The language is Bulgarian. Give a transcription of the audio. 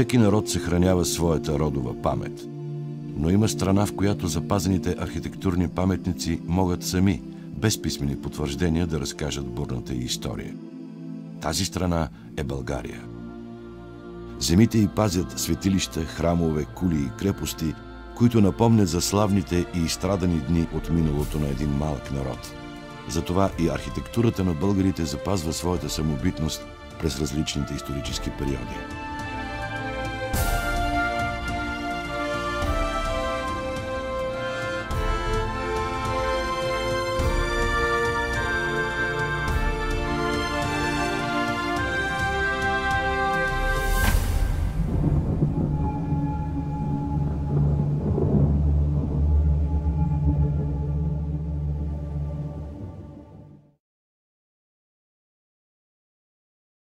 Всеки народ съхранява своята родова памет. Но има страна, в която запазените архитектурни паметници могат сами, без писмени потвърждения, да разкажат бурната й история. Тази страна е България. Земите й пазят светилища, храмове, кули и крепости, които напомнят за славните и изстрадани дни от миналото на един малък народ. Затова и архитектурата на българите запазва своята самобитност през различните исторически периоди.